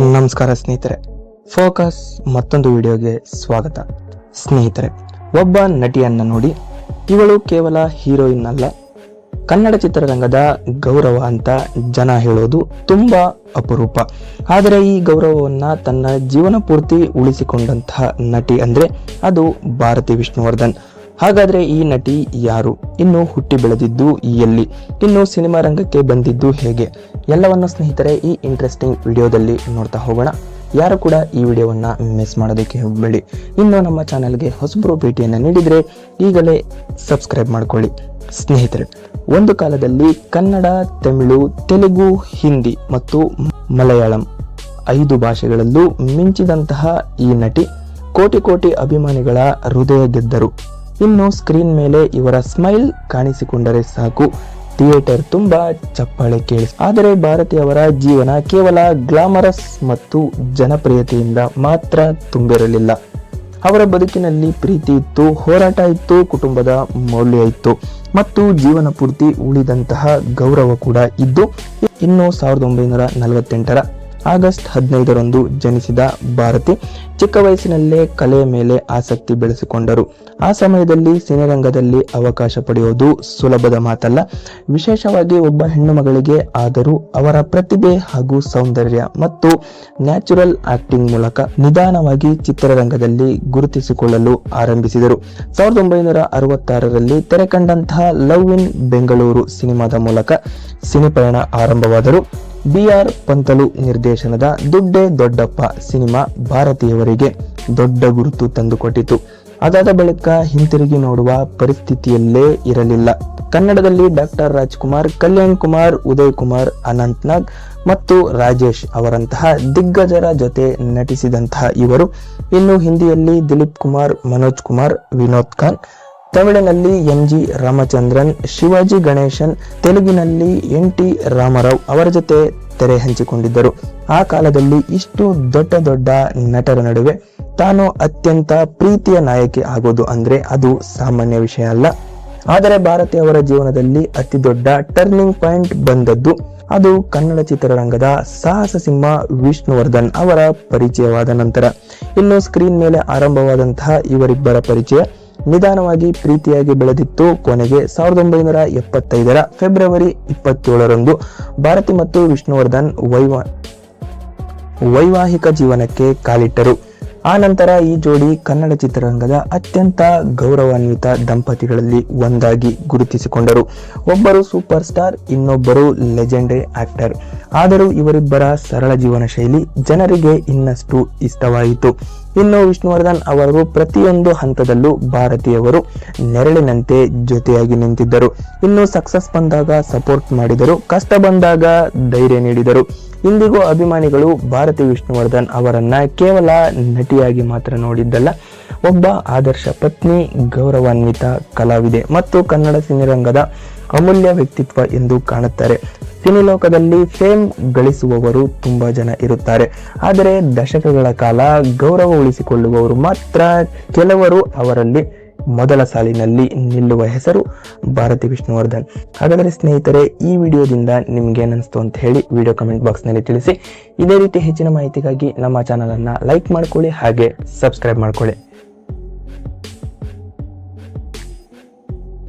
ನಮಸ್ಕಾರ ಸ್ನೇಹಿತರೆ, ಫೋಕಸ್ ಮತ್ತೊಂದು ವಿಡಿಯೋಗೆ ಸ್ವಾಗತ. ಸ್ನೇಹಿತರೆ, ಒಬ್ಬ ನಟಿಯನ್ನ ನೋಡಿ, ಇವಳು ಕೇವಲ ಹೀರೋಯಿನ್ ಅಲ್ಲ, ಕನ್ನಡ ಚಿತ್ರರಂಗದ ಗೌರವ ಅಂತ ಜನ ಹೇಳೋದು ತುಂಬಾ ಅಪರೂಪ. ಆದರೆ ಈ ಗೌರವವನ್ನ ತನ್ನ ಜೀವನ ಪೂರ್ತಿ ಉಳಿಸಿಕೊಂಡಂತಹ ನಟಿ ಅಂದ್ರೆ ಅದು ಭಾರತಿ ವಿಷ್ಣುವರ್ಧನ್. ಹಾಗಾದ್ರೆ ಈ ನಟಿ ಯಾರು? ಇನ್ನು ಹುಟ್ಟಿ ಬೆಳೆದಿದ್ದು ಎಲ್ಲಿ? ಇನ್ನು ಸಿನಿಮಾ ರಂಗಕ್ಕೆ ಬಂದಿದ್ದು ಹೇಗೆ? ಎಲ್ಲವನ್ನು ಸ್ನೇಹಿತರೆ ಈ ಇಂಟ್ರೆಸ್ಟಿಂಗ್ ವಿಡಿಯೋದಲ್ಲಿ ನೋಡ್ತಾ ಹೋಗೋಣ. ಯಾರು ಕೂಡ ಈ ವಿಡಿಯೋವನ್ನ ಮಿಸ್ ಮಾಡೋದಕ್ಕೆ ಹೋಗಬೇಡಿ. ಇನ್ನು ನಮ್ಮ ಚಾನೆಲ್ಗೆ ಹೊಸಬರು ಭೇಟಿಯನ್ನು ನೀಡಿದ್ರೆ ಈಗಲೇ ಸಬ್ಸ್ಕ್ರೈಬ್ ಮಾಡ್ಕೊಳ್ಳಿ. ಸ್ನೇಹಿತರೆ, ಒಂದು ಕಾಲದಲ್ಲಿ ಕನ್ನಡ, ತಮಿಳು, ತೆಲುಗು, ಹಿಂದಿ ಮತ್ತು ಮಲಯಾಳಂ 5 ಭಾಷೆಗಳಲ್ಲೂ ಮಿಂಚಿದಂತಹ ಈ ನಟಿ ಕೋಟಿ ಕೋಟಿ ಅಭಿಮಾನಿಗಳ ಹೃದಯ ಗೆದ್ದರು. ಇನ್ನು ಸ್ಕ್ರೀನ್ ಮೇಲೆ ಇವರ ಸ್ಮೈಲ್ ಕಾಣಿಸಿಕೊಂಡರೆ ಸಾಕು, ಥಿಯೇಟರ್ ತುಂಬಾ ಚಪ್ಪಾಳೆ ಕೇಳಿಸಿ. ಆದರೆ ಭಾರತಿ ಅವರ ಜೀವನ ಕೇವಲ ಗ್ಲಾಮರಸ್ ಮತ್ತು ಜನಪ್ರಿಯತೆಯಿಂದ ಮಾತ್ರ ತುಂಬಿರಲಿಲ್ಲ. ಅವರ ಬದುಕಿನಲ್ಲಿ ಪ್ರೀತಿ ಇತ್ತು, ಹೋರಾಟ ಇತ್ತು, ಕುಟುಂಬದ ಮೌಲ್ಯ ಇತ್ತು ಮತ್ತು ಜೀವನ ಪೂರ್ತಿ ಉಳಿದಂತಹ ಗೌರವ ಕೂಡ ಇದ್ದು. ಇನ್ನು 1948 ಆಗಸ್ಟ್ 15ರಂದು ಜನಿಸಿದ ಭಾರತಿ ಚಿಕ್ಕ ವಯಸ್ಸಿನಲ್ಲೇ ಕಲೆಯ ಮೇಲೆ ಆಸಕ್ತಿ ಬೆಳೆಸಿಕೊಂಡರು. ಆ ಸಮಯದಲ್ಲಿ ಸಿನಿರಂಗದಲ್ಲಿ ಅವಕಾಶ ಪಡೆಯುವುದು ಸುಲಭದ ಮಾತಲ್ಲ. ವಿಶೇಷವಾಗಿ ಒಬ್ಬ ಹೆಣ್ಣು ಮಗಳಿಗೆ. ಆದರೂ ಅವರ ಪ್ರತಿಭೆ ಹಾಗೂ ಸೌಂದರ್ಯ ಮತ್ತು ನ್ಯಾಚುರಲ್ ಆಕ್ಟಿಂಗ್ ಮೂಲಕ ನಿಧಾನವಾಗಿ ಚಿತ್ರರಂಗದಲ್ಲಿ ಗುರುತಿಸಿಕೊಳ್ಳಲು ಆರಂಭಿಸಿದರು. 1966ರಲ್ಲಿ ತೆರೆ ಕಂಡಂತಹ ಲವ್ ಇನ್ ಬೆಂಗಳೂರು ಸಿನಿಮಾದ ಮೂಲಕ ಸಿನಿಪಯಣ ಆರಂಭವಾದರು. BR ಪಂತಲು ನಿರ್ದೇಶನದ ದುಡ್ಡೇ ದೊಡ್ಡಪ್ಪ ಸಿನಿಮಾ ಭಾರತೀಯವರಿಗೆ ದೊಡ್ಡ ಗುರುತು ತಂದುಕೊಟ್ಟಿತು. ಅದಾದ ಬಳಿಕ ಹಿಂತಿರುಗಿ ನೋಡುವ ಪರಿಸ್ಥಿತಿಯಲ್ಲೇ ಇರಲಿಲ್ಲ. ಕನ್ನಡದಲ್ಲಿ ಡಾಕ್ಟರ್ ರಾಜ್ಕುಮಾರ್, ಕಲ್ಯಾಣ್ ಕುಮಾರ್, ಉದಯ್ ಕುಮಾರ್, ಅನಂತ್ ನಾಗ್ ಮತ್ತು ರಾಜೇಶ್ ಅವರಂತಹ ದಿಗ್ಗಜರ ಜೊತೆ ನಟಿಸಿದಂತಹ ಇವರು ಇನ್ನು ಹಿಂದಿಯಲ್ಲಿ ದಿಲೀಪ್ ಕುಮಾರ್, ಮನೋಜ್ ಕುಮಾರ್, ವಿನೋದ್ ಖಾನ್, ತಮಿಳಿನಲ್ಲಿ MG ರಾಮಚಂದ್ರನ್, ಶಿವಾಜಿ ಗಣೇಶನ್, ತೆಲುಗಿನಲ್ಲಿ NT ರಾಮರಾವ್ ಅವರ ಜೊತೆ ತೆರೆ ಹಂಚಿಕೊಂಡಿದ್ದರು. ಆ ಕಾಲದಲ್ಲಿ ಇಷ್ಟು ದೊಡ್ಡ ದೊಡ್ಡ ನಟರ ನಡುವೆ ತಾನು ಅತ್ಯಂತ ಪ್ರೀತಿಯ ನಾಯಕಿ ಆಗೋದು ಅಂದ್ರೆ ಅದು ಸಾಮಾನ್ಯ ವಿಷಯ ಅಲ್ಲ. ಆದರೆ ಭಾರತಿ ಅವರ ಜೀವನದಲ್ಲಿ ಅತಿ ದೊಡ್ಡ ಟರ್ನಿಂಗ್ ಪಾಯಿಂಟ್ ಬಂದದ್ದು ಅದು ಕನ್ನಡ ಚಿತ್ರರಂಗದ ಸಾಹಸ ಸಿಂಹ ವಿಷ್ಣುವರ್ಧನ್ ಅವರ ಪರಿಚಯವಾದ ನಂತರ. ಇನ್ನು ಸ್ಕ್ರೀನ್ ಮೇಲೆ ಆರಂಭವಾದಂತಹ ಇವರಿಬ್ಬರ ಪರಿಚಯ ನಿಧಾನವಾಗಿ ಪ್ರೀತಿಯಾಗಿ ಬೆಳೆದಿತ್ತು. ಕೊನೆಗೆ 1975 ಫೆಬ್ರವರಿ 27ರಂದು ಭಾರತಿ ಮತ್ತು ವಿಷ್ಣುವರ್ಧನ್ ವೈವಾಹಿಕ ಜೀವನಕ್ಕೆ ಕಾಲಿಟ್ಟರು. ಆ ನಂತರ ಈ ಜೋಡಿ ಕನ್ನಡ ಚಿತ್ರರಂಗದ ಅತ್ಯಂತ ಗೌರವಾನ್ವಿತ ದಂಪತಿಗಳಲ್ಲಿ ಒಂದಾಗಿ ಗುರುತಿಸಿಕೊಂಡರು. ಒಬ್ಬರು ಸೂಪರ್ ಸ್ಟಾರ್, ಇನ್ನೊಬ್ಬರು ಲೆಜೆಂಡರಿ ಆಕ್ಟರ್. ಆದರೂ ಇವರಿಬ್ಬರ ಸರಳ ಜೀವನ ಶೈಲಿ ಜನರಿಗೆ ಇನ್ನಷ್ಟು ಇಷ್ಟವಾಯಿತು. ಇನ್ನು ವಿಷ್ಣುವರ್ಧನ್ ಅವರು ಪ್ರತಿಯೊಂದು ಹಂತದಲ್ಲೂ ಭಾರತೀಯವರು ನೆರಳಿನಂತೆ ಜೊತೆಯಾಗಿ ನಿಂತಿದ್ದರು. ಇನ್ನು ಸಕ್ಸಸ್ ಬಂದಾಗ ಸಪೋರ್ಟ್ ಮಾಡಿದರು, ಕಷ್ಟ ಬಂದಾಗ ಧೈರ್ಯ ನೀಡಿದರು. ಇಂದಿಗೂ ಅಭಿಮಾನಿಗಳು ಭಾರತಿ ವಿಷ್ಣುವರ್ಧನ್ ಅವರನ್ನ ಕೇವಲ ನಟಿಯಾಗಿ ಮಾತ್ರ ನೋಡಿದ್ದಲ್ಲ, ಒಬ್ಬ ಆದರ್ಶ ಪತ್ನಿ, ಗೌರವಾನ್ವಿತ ಕಲಾವಿದೆ ಮತ್ತು ಕನ್ನಡ ಸಿನಿರಂಗದ ಅಮೂಲ್ಯ ವ್ಯಕ್ತಿತ್ವ ಎಂದು ಕಾಣುತ್ತಾರೆ. ಸಿನಿಲೋಕದಲ್ಲಿ ಫೇಮ್ ಗಳಿಸುವವರು ತುಂಬಾ ಜನ ಇರುತ್ತಾರೆ, ಆದರೆ ದಶಕಗಳ ಕಾಲ ಗೌರವ ಉಳಿಸಿಕೊಳ್ಳುವವರು ಮಾತ್ರ ಕೆಲವರು. ಅವರಲ್ಲಿ ಮೊದಲ ಸಾಲಿನಲ್ಲಿ ನಿಲ್ಲುವ ಹೆಸರು ಭಾರತಿ ವಿಷ್ಣುವರ್ಧನ್. ಹಾಗಾದರೆ ಸ್ನೇಹಿತರೆ, ಈ ವಿಡಿಯೋದಿಂದ ನಿಮ್ಗೆ ಏನಿಸ್ತು ಅಂತ ಹೇಳಿ ವಿಡಿಯೋ ಕಮೆಂಟ್ ಬಾಕ್ಸ್ ನಲ್ಲಿ ತಿಳಿಸಿ. ಇದೇ ರೀತಿ ಹೆಚ್ಚಿನ ಮಾಹಿತಿಗಾಗಿ ನಮ್ಮ ಚಾನಲ್ ಅನ್ನ ಲೈಕ್ ಮಾಡ್ಕೊಳ್ಳಿ, ಹಾಗೆ ಸಬ್ಸ್ಕ್ರೈಬ್ ಮಾಡ್ಕೊಳ್ಳಿ.